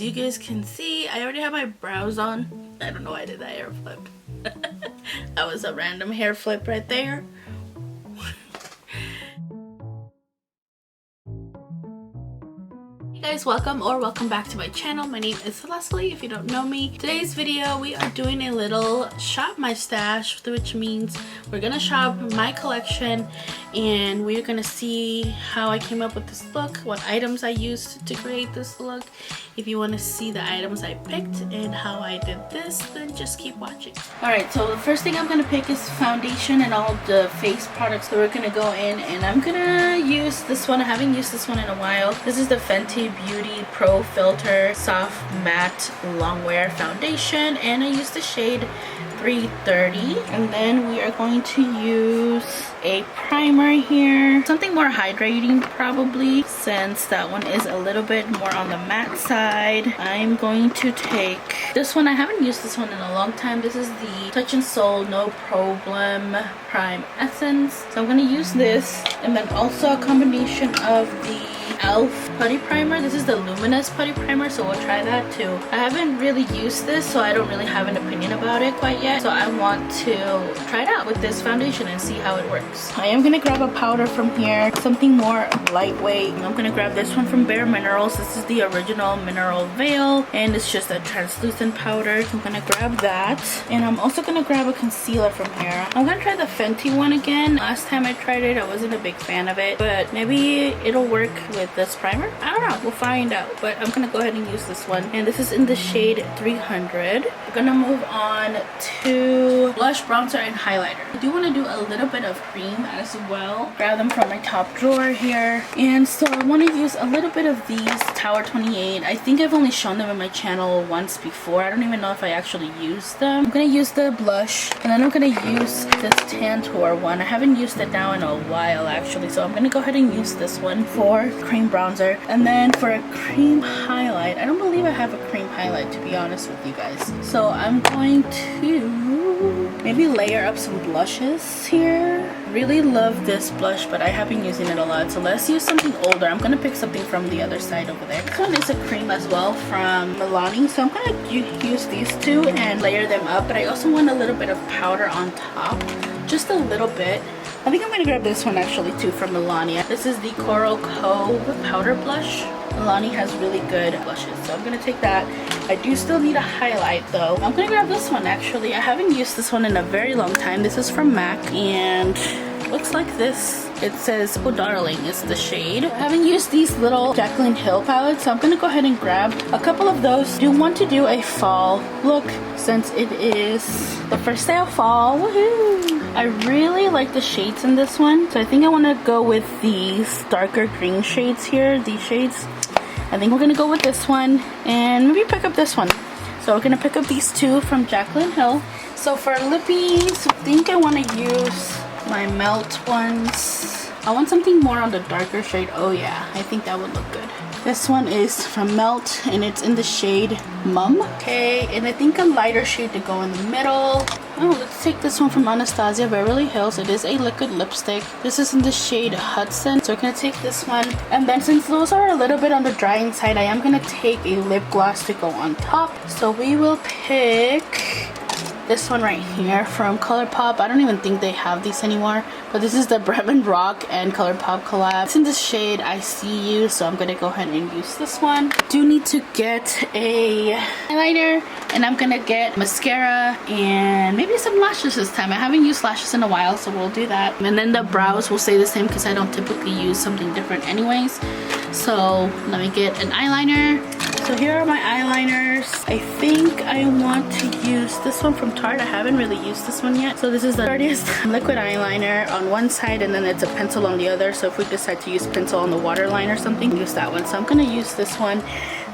You guys can see I already have my brows on. I don't know why I did that hair flip. That was a random hair flip right there. Hey guys, welcome back to my channel. My name is Leslie if you don't know me. Today's video we are doing a little shop my stash, which means we're gonna shop my collection and we're gonna see how I came up with this look, what items I used to create this look. If you want to see the items I picked and how I did this, then just keep watching. Alright, so the first thing I'm gonna pick is foundation and all the face products that we're gonna go in, and I'm gonna use this one. I haven't used this one in a while. This is the Fenty Beauty Pro Filter Soft Matte Longwear Foundation, and I used the shade 330. And then we are going to use a primer here, something more hydrating probably, since that one is a little bit more on the matte side. I'm going to take this one. I haven't used this one in a long time. This is the Touch and Soul No Problem Prime Essence, so I'm going to use this, and then also a combination of the e.l.f. putty primer. This is the luminous putty primer, so we'll try that too. I haven't really used this, so I don't really have an opinion about it quite yet, so I want to try it out with this foundation and see how it works. I am gonna grab a powder from here, something more lightweight. I'm gonna grab this one from Bare Minerals. This is the original mineral veil, and it's just a translucent powder, so I'm gonna grab that. And I'm also gonna grab a concealer from here. I'm gonna try the Fenty one again. Last time I tried it, I wasn't a big fan of it, but maybe it'll work with this primer. I don't know, we'll find out, but I'm gonna go ahead and use this one, and this is in the shade 300. We're gonna move on to blush, bronzer, and highlighter. I do want to do a little bit of cream as well. Grab them from my top drawer here, and so I want to use a little bit of these Tower 28. I think I've only shown them in my channel once before. I don't even know if I actually used them. I'm gonna use the blush, and then I'm gonna use this Tantour one. I haven't used it now in a while actually, so I'm gonna go ahead and use this one for cream bronzer. And then for a cream highlight, I don't believe I have a cream highlight, to be honest with you guys, so I'm going to maybe layer up some blushes here. Really love this blush, but I have been using it a lot, so let's use something older. I'm gonna pick something from the other side over there. This one is a cream as well from Milani, so I'm gonna use these two and layer them up, but I also want a little bit of powder on top, just a little bit. I think I'm gonna grab this one actually too from Milani. This is the Coral Cove powder blush. Milani has really good blushes, so I'm gonna take that. I do still need a highlight though. I'm gonna grab this one actually. I haven't used this one in a very long time. This is from MAC, and looks like this. It says Oh Darling is the shade. I haven't used these little Jaclyn Hill palettes, so I'm gonna go ahead and grab a couple of those. I do want to do a fall look since it is the first day of fall. Woohoo! I really like the shades in this one, so I think I want to go with these darker green shades here. These shades, I think we're gonna go with this one, and maybe pick up this one. So we're gonna pick up these two from Jaclyn Hill. So for Lippies, I think I want to use my Melt ones. I want something more on the darker shade. Oh yeah, I think that would look good. This one is from Melt, and it's in the shade Mum. Okay, and I think a lighter shade to go in the middle. Oh, let's take this one from Anastasia Beverly Hills. It is a liquid lipstick. This is in the shade Hudson, so we're gonna take this one. And then since those are a little bit on the drying side, I am gonna take a lip gloss to go on top. So we will pick this one right here from Colourpop. I don't even think they have these anymore, but this is the Bretman Rock and Colourpop collab. It's in the shade I See You, so I'm gonna go ahead and use this one. Do need to get a eyeliner, and I'm gonna get mascara and maybe some lashes this time. I haven't used lashes in a while, so we'll do that. And then the brows will stay the same because I don't typically use something different anyways. So let me get an eyeliner. So here are my eyeliners. I think I want to use this one from Tarte. I haven't really used this one yet. So this is the Tarte's liquid eyeliner on one side, and then it's a pencil on the other. So if we decide to use pencil on the waterline or something, use that one. So I'm gonna use this one,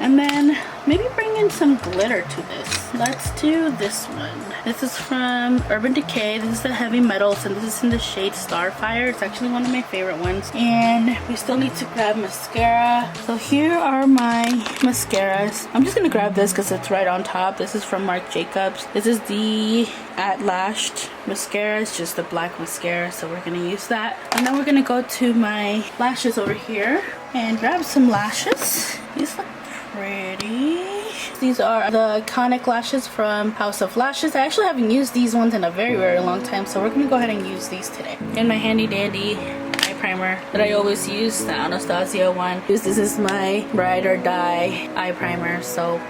and then maybe bring in some glitter to this. Let's do this one. This is from Urban Decay. This is the Heavy Metals, and this is in the shade Starfire. It's actually one of my favorite ones. And we still need to grab mascara. So here are my mascaras. I'm just gonna grab this because it's right on top. This is from Marc Jacobs. This is the At Lashed mascara. It's just a black mascara, so we're gonna use that. And then we're gonna go to my lashes over here and grab some lashes. These look pretty. These are the iconic lashes from House of Lashes. I actually haven't used these ones in a very long time, so we're gonna go ahead and use these today. And my handy dandy eye primer that I always use, the Anastasia one. This is my ride or die eye primer, so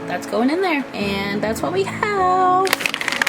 that's going in there. And that's what we have.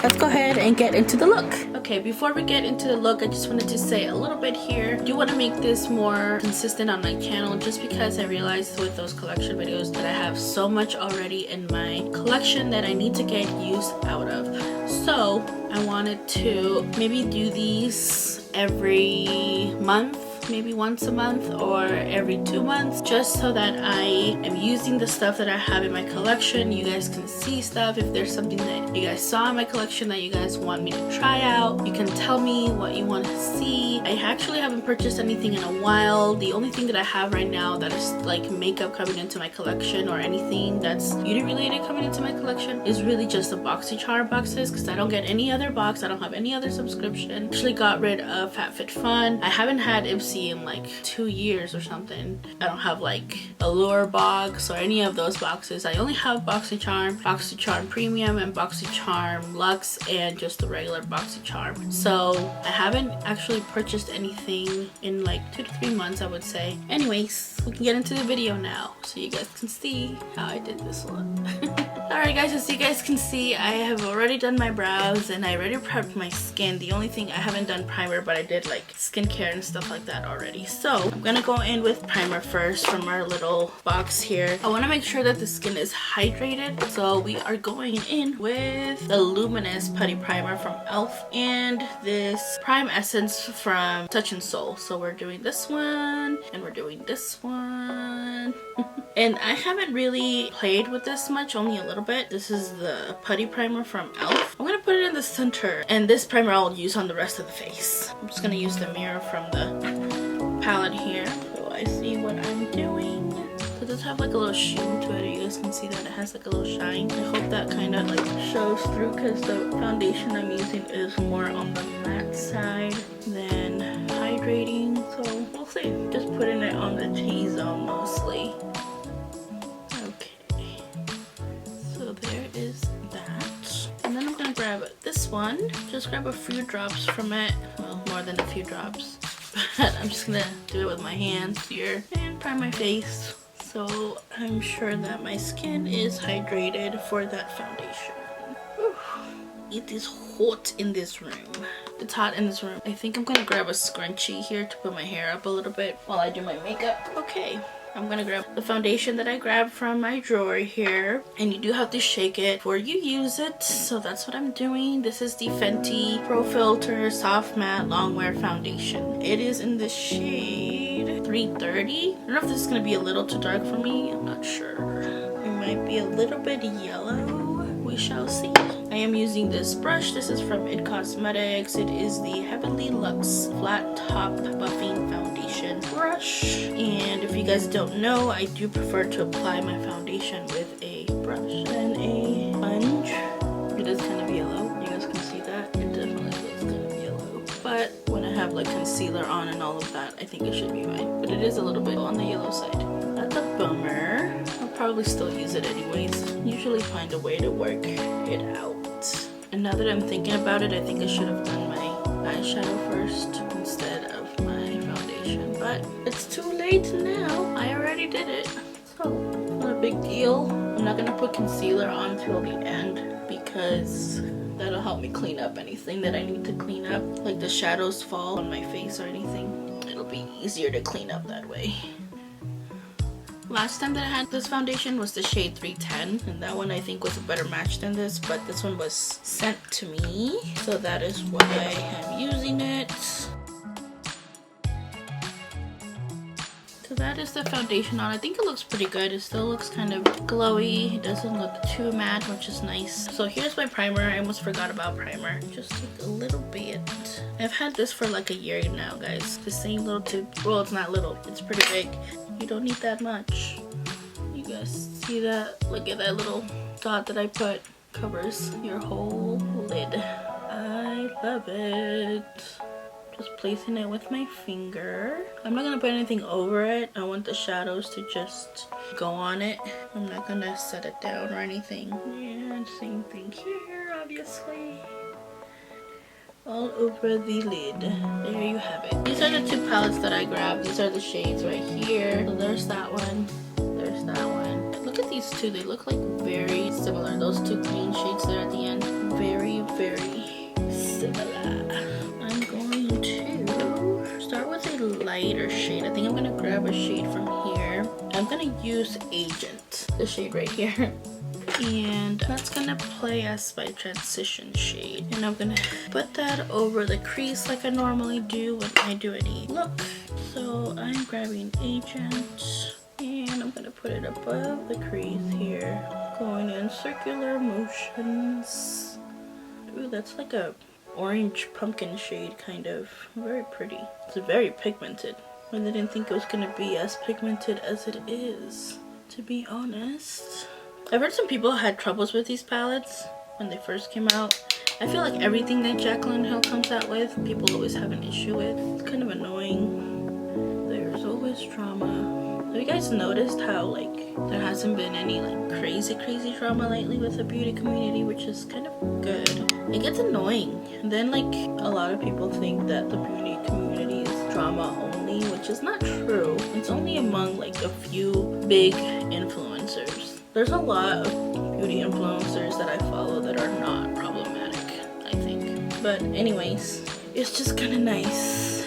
Let's go ahead and get into the look. Okay, before we get into the look, I just wanted to say a little bit here. I do want to make this more consistent on my channel just because I realized with those collection videos that I have so much already in my collection that I need to get use out of. So I wanted to maybe do these every month, maybe once a month or every 2 months, just so that I am using the stuff that I have in my collection. You guys can see stuff. If there's something that you guys saw in my collection that you guys want me to try out, you can tell me what you want to see. I actually haven't purchased anything in a while. The only thing that I have right now that is like makeup coming into my collection or anything that's beauty related coming into my collection is really just the Boxycharm boxes, because I don't get any other box. I don't have any other subscription. Actually got rid of FabFitFun. I haven't had Ipsy in like 2 years or something. I don't have like Allure box or any of those boxes. I only have Boxycharm, Boxycharm Premium, and Boxycharm Luxe, and just the regular Boxycharm. So I haven't actually purchased anything in like 2 to 3 months, I would say. Anyways, we can get into the video now so you guys can see how I did this one. Alright guys, as you guys can see, I have already done my brows and I already prepped my skin. The only thing I haven't done primer, but I did like skincare and stuff like that already. So I'm gonna go in with primer first from our little box here. I want to make sure that the skin is hydrated, so we are going in with the Luminous Putty Primer from e.l.f. and this Prime Essence from Touch in Soul. So we're doing this one and we're doing this one. And I haven't really played with this much, only a little bit. This is the putty primer from e.l.f. I'm gonna put it in the center, and this primer I'll use on the rest of the face. I'm just gonna use the mirror from the palette here so I see what I'm doing. It does have like a little sheen to it. You guys can see that it has like a little shine. I hope that kind of like shows through, because the foundation I'm using is more on the matte side than hydrating. So we'll see. Just putting it on the T-zone mostly. There is that. And then I'm gonna grab this one. Just grab a few drops from it. Well, more than a few drops. But I'm just gonna do it with my hands here and prime my face, so I'm sure that my skin is hydrated for that foundation. Whew. It is hot in this room. It's hot in this room. I think I'm gonna grab a scrunchie here to put my hair up a little bit while I do my makeup. Okay. I'm gonna grab the foundation that I grabbed from my drawer here, and you do have to shake it before you use it, so that's what I'm doing. This is the Fenty Pro Filter Soft Matte Longwear Foundation. It is in the shade 330. I don't know if this is gonna be a little too dark for me. I'm not sure. It might be a little bit yellow. We shall see. I am using this brush. This is from IT Cosmetics. It is the Heavenly Luxe Flat Top Buffing Foundation brush. And if you guys don't know, I do prefer to apply my foundation with a brush than a sponge. It is kind of yellow. You guys can see that. It definitely looks kind of yellow. But when I have like concealer on and all of that, I think it should be fine. But it is a little bit on the yellow side. That's a bummer. I'll probably still use it anyways. Usually find a way to work it out. And now that I'm thinking about it, I think I should have done my eyeshadow first instead of my foundation. But it's too late now. I already did it. So, not a big deal. I'm not going to put concealer on till the end because that'll help me clean up anything that I need to clean up. Like the shadows fall on my face or anything. It'll be easier to clean up that way. Last time that I had this foundation was the shade 310, and that one I think was a better match than this, but this one was sent to me, so that is why I am using it. So that is the foundation on. I think it looks pretty good. It still looks kind of glowy. It doesn't look too matte, which is nice. So here's my primer. I almost forgot about primer. Just take a little bit. I've had this for like a year now, guys. The same little tube. Well, it's not little. It's pretty big. You don't need that much. You guys see that? Look at that little dot that I put. Covers your whole lid. I love it. Just placing it with my finger. I'm not gonna put anything over it. I want the shadows to just go on it. I'm not gonna set it down or anything. And same thing here, obviously. All over the lid. There you have it. These are the two palettes that I grabbed. These are the shades right here. So there's that one. There's that one. Look at these two. They look like very similar. Those two green shades there at the end. Very, very similar. I'm going to start with a lighter shade. I think I'm gonna grab a shade from here. I'm gonna use Agent, the shade right here. And that's gonna play as my transition shade. And I'm gonna put that over the crease like I normally do when I do any look. So I'm grabbing Agent and I'm gonna put it above the crease here. Going in circular motions. Ooh, that's like a orange pumpkin shade kind of. Very pretty. It's very pigmented. I didn't think it was gonna be as pigmented as it is, to be honest. I've heard some people had troubles with these palettes when they first came out. I feel like everything that Jaclyn Hill comes out with, people always have an issue with. It's kind of annoying. There's always drama. Have you guys noticed how like there hasn't been any like crazy drama lately with the beauty community, which is kind of good. It gets annoying. And then like a lot of people think that the beauty community is drama only, which is not true. It's only among like a few big influencers. There's a lot of beauty influencers that I follow that are not problematic, I think. But anyways, it's just kind of nice.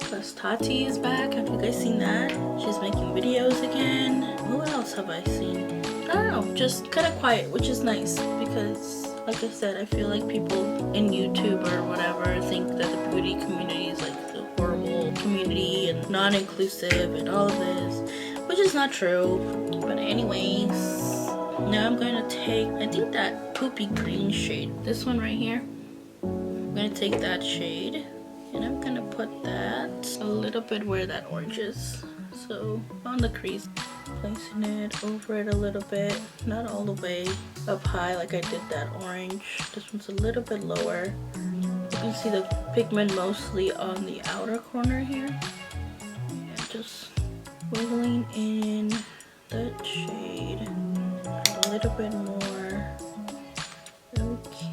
Plus Tati is back. Have you guys seen that? She's making videos again. Who else have I seen? I don't know, just kind of quiet, which is nice because like I said, I feel like people in YouTube or whatever think that the beauty community is like the horrible community and non-inclusive and all of this, which is not true. But anyways, now I'm going to take, I think that poopy green shade, this one right here. I'm going to take that shade and I'm going to put that a little bit where that orange is. So on the crease, placing it over it a little bit, not all the way up high like I did that orange. This one's a little bit lower. You can see the pigment mostly on the outer corner here. And just wiggling in that shade a little bit more. Okay,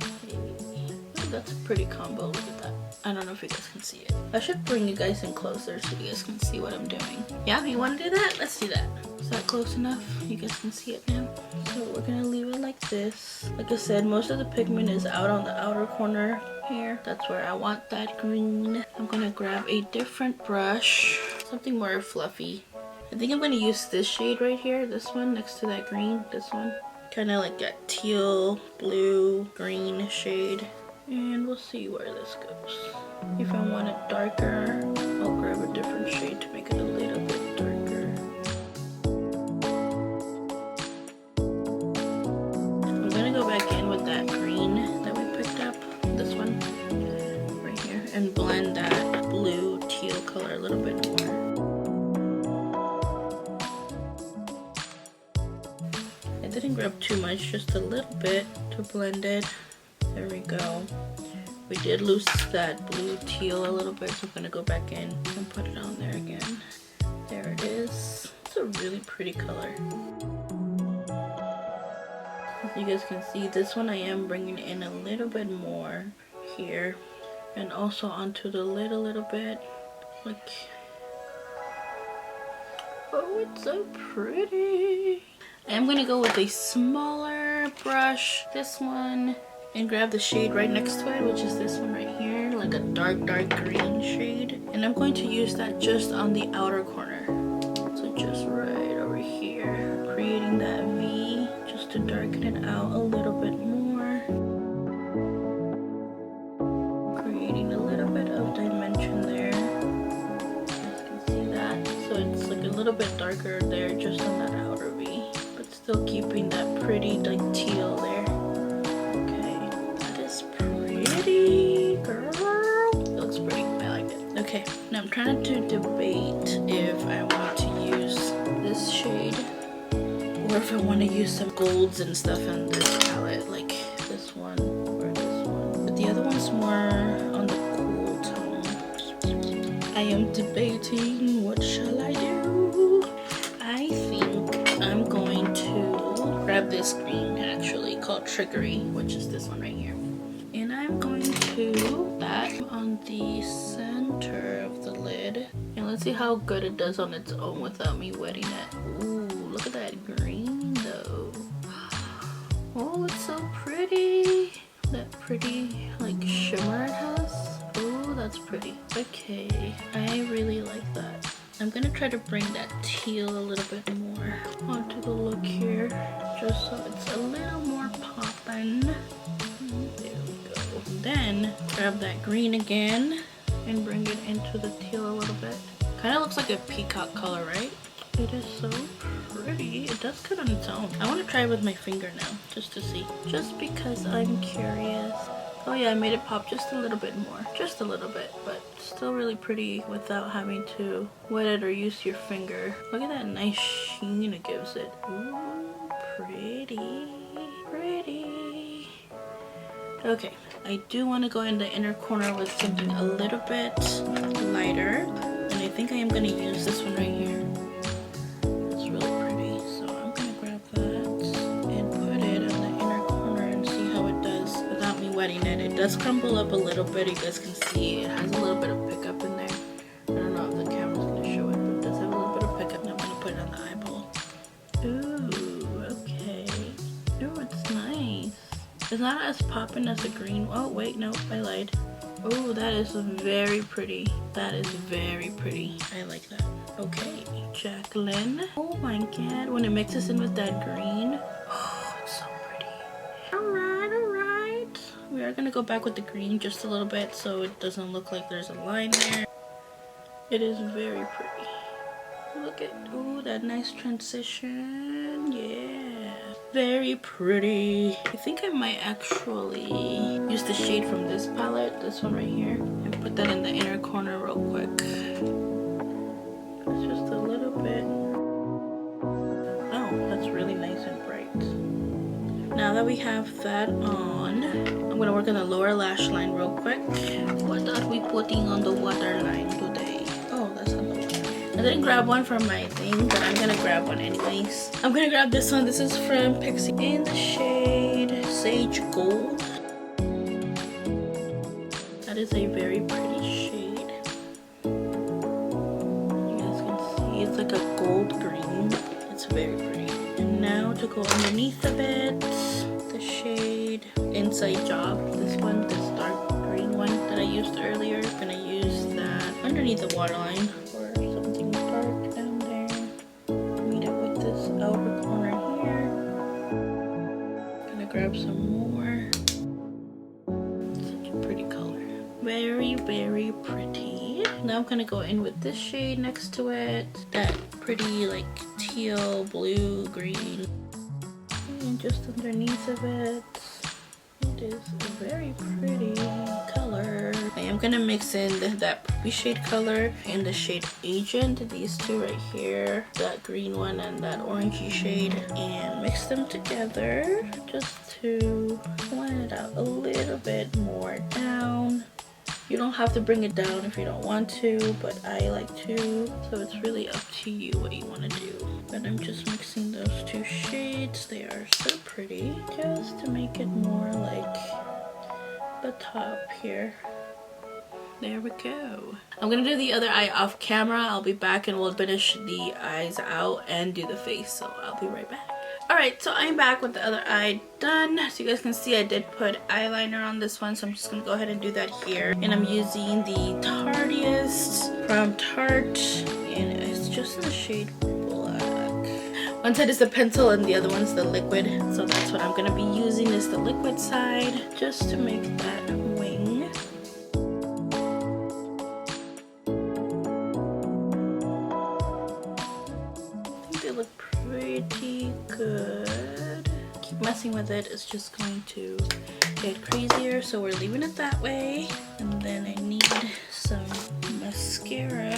that's a pretty combo. Look at that. I don't know if you guys can see it. I should bring you guys in closer so you guys can see what I'm doing. Yeah, you want to do that? Let's do that. Is that close enough? You guys can see it now. So we're gonna leave it like this. Like I said, most of the pigment is out on the outer corner here. That's where I want that green. I'm gonna grab a different brush, something more fluffy. I think I'm gonna use this shade right here, this one next to that green, this one. Kind of like that teal, blue, green shade. And we'll see where this goes. If I want it darker, I'll grab a different shade to make it a little bit darker. I'm gonna go back in with that green that we picked up, this one right here, and blend that blue teal color a little bit more. I didn't grab too much, just a little bit to blend it. There we go. We did lose that blue teal a little bit, so I'm gonna go back in and put it on there again. There it is. It's a really pretty color. As you guys can see, this one I am bringing in a little bit more here, and also onto the lid a little bit. Like, oh, it's so pretty. I'm gonna go with a smaller brush, this one, and grab the shade right next to it, which is this one right here, like a dark green shade. And I'm going to use that just on the outer corner. So just right over here, creating that V, just to darken it out a little bit more. Creating a little bit of dimension there. You guys can see that. So it's like a little bit darker there, just on that outer V, but still keeping that pretty like teal there. Okay, now I'm trying to debate if I want to use this shade or if I want to use some golds and stuff in this palette, like this one or this one. But the other one's more on the cool tone. Just I am debating what shall I do. I think I'm going to grab this green actually called Trickery, which is this one right here. And I'm going to put that on the center of the lid. And let's see how good it does on its own without me wetting it. Ooh, look at that green though. Oh, it's so pretty. That pretty like shimmer it has. Oh, that's pretty. Okay, I really like that. I'm gonna try to bring that teal a little bit more onto the look here, just so it's a little more poppin'. There we go. Then grab that green again and bring it into the teal a little bit. Kind of looks like a peacock color, right? It is so pretty. It does good on its own. I want to try it with my finger now, just to see. Just because I'm curious. Oh yeah, I made it pop just a little bit more. Just a little bit, but still really pretty without having to wet it or use your finger. Look at that nice sheen it gives it. Ooh, pretty. Pretty. Okay, I do want to go in the inner corner with something a little bit lighter. And I think I am going to use this one right here. It's really pretty. So I'm going to grab that and put it on the inner corner and see how it does without me wetting it. It does crumble up a little bit. You guys can see it has a little bit of pickup in there. I don't know if the camera's going to show it, but it does have a little bit of pickup. And I'm going to put it on the eyeball. Ooh, okay. Ooh, it's nice. It's not as poppin' as the green. Oh, wait, no, I lied. Oh, that is very pretty. That is very pretty. I like that. Okay, Jaclyn. Oh my god, when it mixes in with that green. Oh, it's so pretty. Alright, alright. We are gonna go back with the green just a little bit so it doesn't look like there's a line there. It is very pretty. Look at, oh, that nice transition. Yeah. Very pretty. I think I might actually use the shade from this palette, this one right here, and put that in the inner corner real quick. It's just a little bit. Oh, that's really nice and bright. Now that we have that on, I'm gonna work on the lower lash line real quick. What are we putting on the waterline today? Oh, that's on the water. I didn't grab one from my thing, but I'm gonna grab one anyways. I'm gonna grab this one. This is from Pixie in the shade Sage Gold. That is a very pretty shade. You guys can see it's like a gold green. It's very pretty. And now to go underneath of it, the shade Inside Job. This one, this dark green one that I used earlier. I'm gonna use that underneath the waterline. Dark down there. Meet it with this outer corner here. Gonna grab some more. Such a pretty color. Very, very pretty. Now I'm gonna go in with this shade next to it. That pretty like teal, blue, green. And just underneath of it. It is a very pretty color. I am gonna mix in that poppy shade color and the shade Agent, these two right here, that green one and that orangey shade, and mix them together just to blend it out a little bit more down. You don't have to bring it down if you don't want to, but I like to, so it's really up to you what you want to do. But I'm just mixing those two shades. They are so pretty, just to make it more like the top here. There we go. I'm gonna do the other eye off camera. I'll be back and we'll finish the eyes out and do the face, so I'll be right back. Alright, so I'm back with the other eye done. So you guys can see I did put eyeliner on this one, so I'm just gonna go ahead and do that here. And I'm using the Tardiest from Tarte, and it's just in the shade black. One side is the pencil and the other one's the liquid, so that's what I'm gonna be using, is the liquid side, just to make that wing. I think they look pretty good. Keep messing with it, it's just going to get crazier, so we're leaving it that way. And then I need some mascara.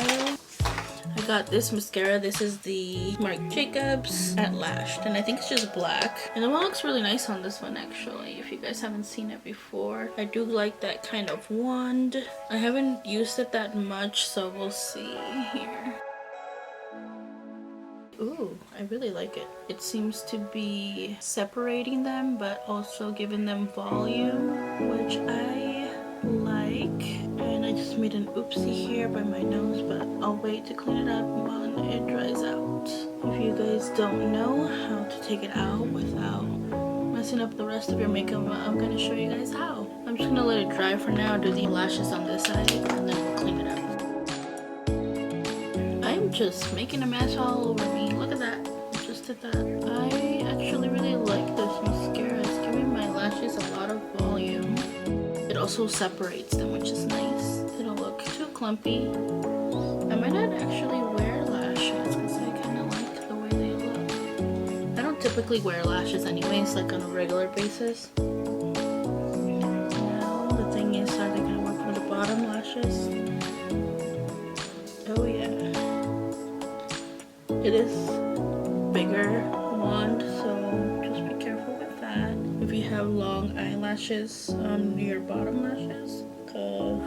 I got this mascara. This is the Marc Jacobs at Lashed, and I think it's just black. And the one looks really nice on this one actually, if you guys haven't seen it before. I do like that kind of wand. I haven't used it that much, so we'll see here. Ooh, I really like it. It seems to be separating them, but also giving them volume, which I like. And I just made an oopsie here by my nose, but I'll wait to clean it up when it dries out. If you guys don't know how to take it out without messing up the rest of your makeup, I'm gonna show you guys how. I'm just gonna let it dry for now, do the lashes on this side, and then we'll clean it up. I'm just making a mess all over me. Look at that. I just did that. I actually really like this mascara. It's giving my lashes a lot of volume. It also separates them, which is nice. They don't look too clumpy. I might not actually wear lashes because I kind of like the way they look. I don't typically wear lashes anyways, like on a regular basis. Now the thing is, are they going to work for the bottom lashes? Oh yeah. It is bigger wand, so just be careful with that. If you have long eyelashes on your bottom lashes, because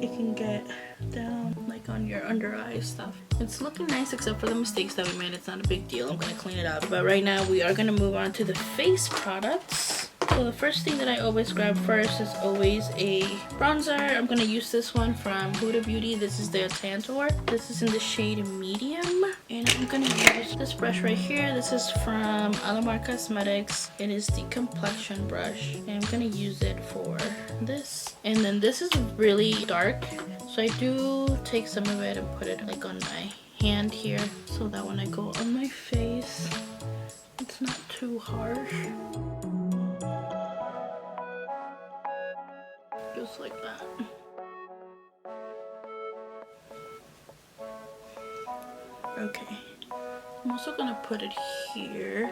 it can get down like on your under eye stuff. It's looking nice except for the mistakes that we made. It's not a big deal. I'm gonna clean it up. But right now we are gonna move on to the face products. So the first thing that I always grab first is always a bronzer. I'm gonna use this one from Huda Beauty. This is their Tantor. This is in the shade medium. And I'm gonna use this brush right here. This is from Colourpop Cosmetics. It is the complexion brush. And I'm gonna use it for this. And then this is really dark. So I do take some of it and put it like on my hand here. So that when I go on my face, it's not too harsh. Just like that. Okay, I'm also gonna put it here,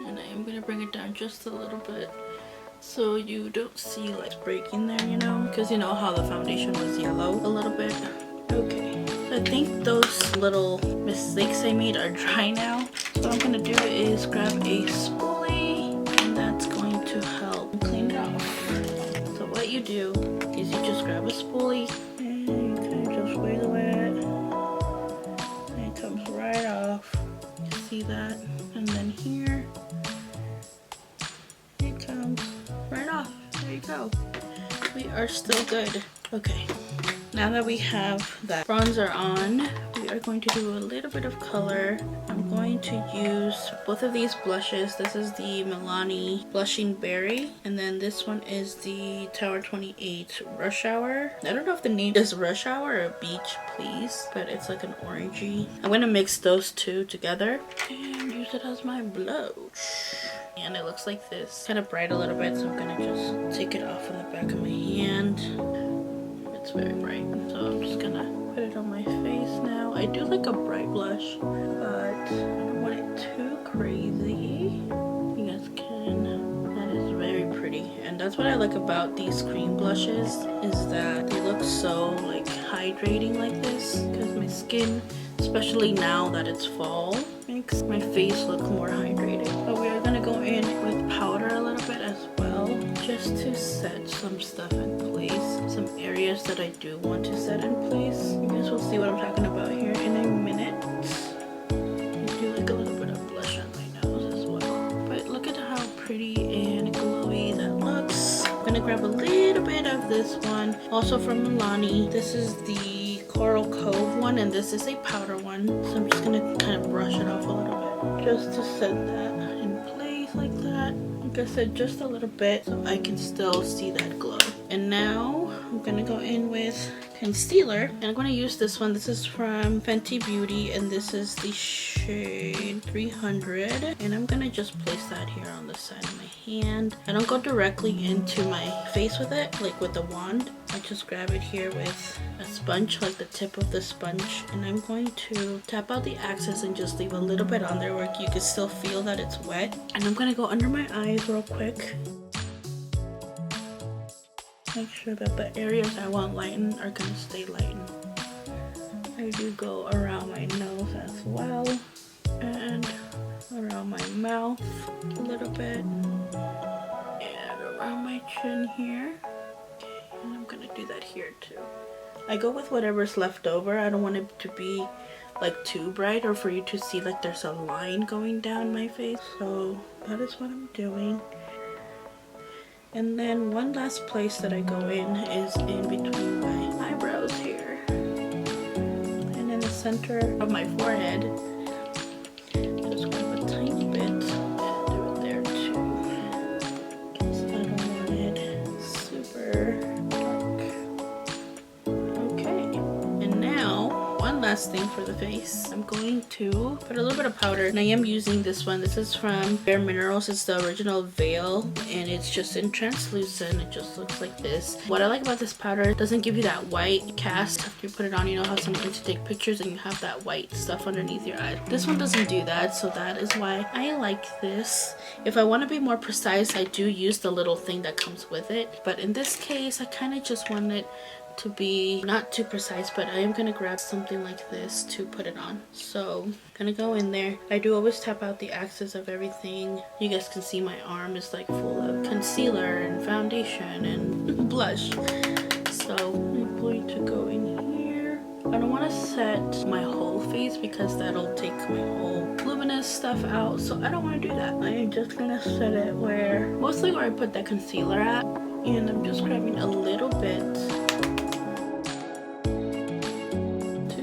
and I am gonna bring it down just a little bit so you don't see like breaking there, you know, because you know how the foundation was yellow a little bit. Okay, so I think those little mistakes I made are dry now. So what I'm gonna do is grab a spoolie, and that's going to help clean it off. What you do is you just grab a spoolie and you kind of just wiggle it, and it comes right off. You see that? And then here it comes right off. There you go. We are still good. Okay, now that we have that bronzer on, we are going to do a little bit of color. I'm going to use both of these blushes. This is the Milani Blushing Berry, and then this one is the Tower 28 Rush Hour. I don't know if the name is Rush Hour or Beach Please, but it's like an orangey. I'm gonna mix those two together and use it as my blush. And it looks like this. Kind of bright a little bit, so I'm gonna just take it off on the back of my hand. It's very bright, so I'm just gonna put it on my face now. I do like a bright blush, but I don't want it too crazy. You guys can. That is very pretty, and that's what I like about these cream blushes, is that they look so like hydrating like this, because my skin, especially now that it's fall, makes my face look more hydrated. But we are gonna go in with powder a little bit as well, just to set some stuff in place, some areas that I do want to set in place. You guys will see what I'm talking about here in a minute. I do like a little bit of blush on my nose as well. But look at how pretty and glowy that looks. I'm gonna grab a little bit of this one, also from Milani. This is the Coral Cove one, and this is a powder one. So I'm just gonna kind of brush it off a little bit, just to set that in place like that. Like I said, just a little bit so I can still see that glow. And now I'm gonna go in with concealer, and I'm gonna use this one. This is from Fenty Beauty, and this is the shade 300, and I'm gonna just place that here on the side of my hand. I don't go directly into my face with it, like with the wand. I just grab it here with a sponge, like the tip of the sponge, and I'm going to tap out the excess and just leave a little bit on there where you can still feel that it's wet. And I'm gonna go under my eyes real quick. Make sure that the areas I want lightened are gonna stay lightened. I I do go around my nose as well, and around my mouth a little bit, and around my chin here. And I'm gonna do that here too. I go with whatever's left over. I don't want it to be like too bright or for you to see like there's a line going down my face. So that is what I'm doing. And then one last place that I go in is in between my eyebrows here. And in the center of my forehead. Just grab a tiny bit and do it there too. Because I don't want it super dark. Okay. And now, one last thing for the face. I'm going to put a little bit of powder, and I am using this one. This is from Bare Minerals. It's the original veil, and it's just in translucent. It just looks like this. What I like about this powder, it doesn't give you that white cast after you put it on. You know how sometimes you take pictures and you have that white stuff underneath your eye. This one doesn't do that, so that is why I like this. If I want to be more precise, I do use the little thing that comes with it, but in this case I kind of just want it to be not too precise, but I am gonna grab something like this to put it on. So I'm gonna go in there. I do always tap out the axis of everything. You guys can see my arm is like full of concealer and foundation and blush. So I'm going to go in here. I don't want to set my whole face because that'll take my whole luminous stuff out, so I don't want to do that. I am just gonna set it mostly where I put that concealer at, and I'm just grabbing a little bit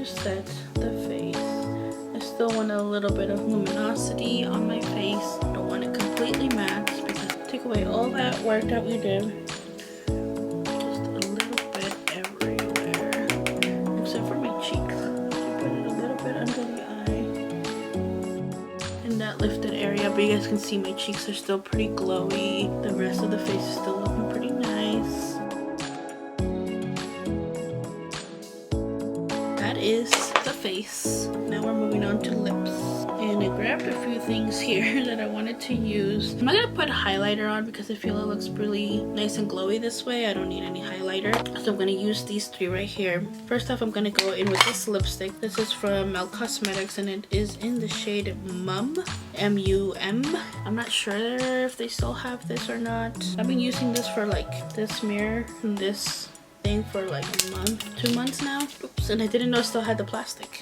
set the face. I still want a little bit of luminosity on my face. I don't want it completely matte because take away all that work that we did. Just a little bit everywhere, except for my cheeks. Put it a little bit under the eye in that lifted area, but you guys can see my cheeks are still pretty glowy. The rest of the face is still looking pretty nice. Is the face. Now we're moving on to lips, and I grabbed a few things here that I wanted to use. I'm not gonna put highlighter on because I feel it looks really nice and glowy this way. I don't need any highlighter, so I'm gonna use these three right here. First off, I'm gonna go in with this lipstick. This is from Cosmetics, and it is in the shade Mum, M-U-M. I'm not sure if they still have this or not. I've been using this for like this mirror and this thing for like a month, 2 months now. Oops, and I didn't know it still had the plastic.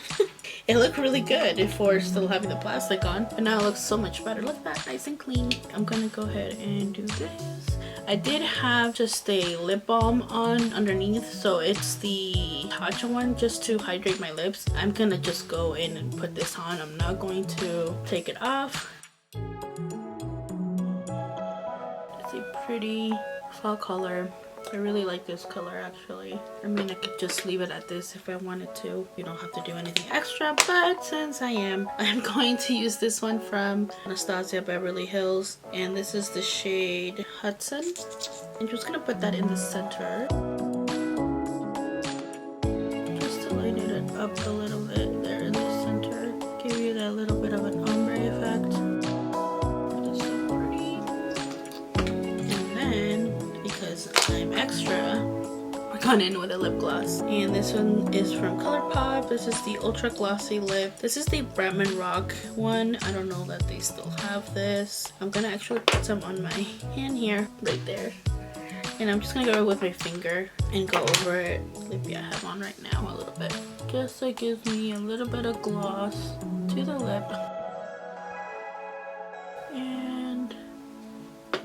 It looked really good for still having the plastic on, but now it looks so much better. Look at that, nice and clean. I'm gonna go ahead and do this. I did have just a lip balm on underneath, so it's the Tatcha one just to hydrate my lips. I'm gonna just go in and put this on. I'm not going to take it off. It's a pretty fall color. I really like this color actually. I mean, I could just leave it at this if I wanted to. You don't have to do anything extra, but since I'm going to use this one from Anastasia Beverly Hills, and this is the shade Hudson. I'm just gonna put that in the center. Just to lighten it up a little bit there in the center. Give you that little bit of an ombre effect. I'm extra, we're going in with a lip gloss, and this one is from Colourpop. This is the Ultra Glossy Lip. This is the Bretman Rock one. I don't know that they still have this. I'm gonna actually put some on my hand here, right there, and I'm just gonna go with my finger and go over it. Lippy I have on right now a little bit, just so it gives me a little bit of gloss to the lip, and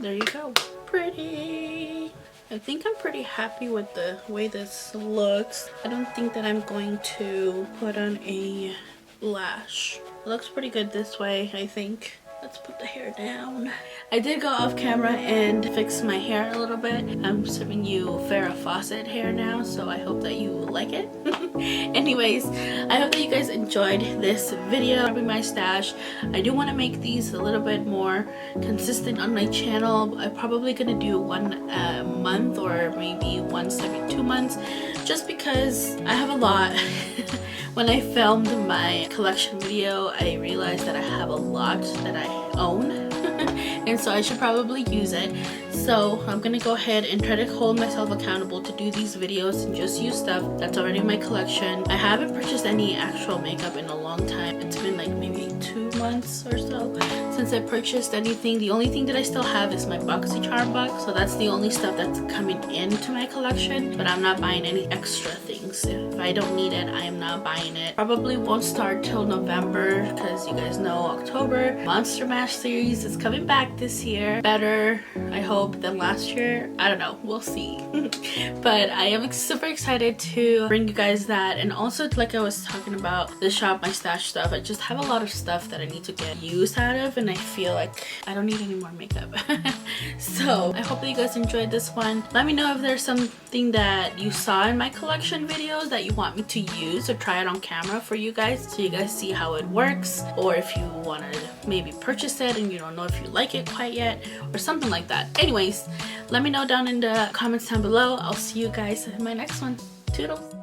there you go. Pretty. I think I'm pretty happy with the way this looks. I don't think that I'm going to put on a lash. It looks pretty good this way, I think. Let's put the hair down. I did go off camera and fix my hair a little bit. I'm serving you Farrah Fawcett hair now, so I hope that you like it. Anyways, I hope that you guys enjoyed this video. My stash. I do want to make these a little bit more consistent on my channel. I'm probably gonna do one a month or maybe once every 2 months, just because I have a lot. When I filmed my collection video, I realized that I have a lot that I own, and so I should probably use it. So I'm gonna go ahead and try to hold myself accountable to do these videos and just use stuff that's already in my collection. I haven't purchased any actual makeup in a long time. It's been like maybe 2 months or so since I purchased anything. The only thing that I still have is my Boxycharm box, so that's the only stuff that's coming into my collection, but I'm not buying any extra things. If I don't need it, I am not buying it. Probably won't start till November because you guys know October Monster Mash series is coming back this year. Better, I hope, than last year. I don't know, we'll see. But I am super excited to bring you guys that. And also, like I was talking about the shop my stash stuff, I just have a lot of stuff that I need to get use out of, and I feel like I don't need any more makeup. So I hope that you guys enjoyed this one. Let me know if there's something that you saw in my collection videos that you want me to use or try it on camera for you guys, so you guys see how it works, or if you want to maybe purchase it and you don't know if you like it quite yet or something like that. Anyways, let me know down in the comments down below. I'll see you guys in my next one. Toodles.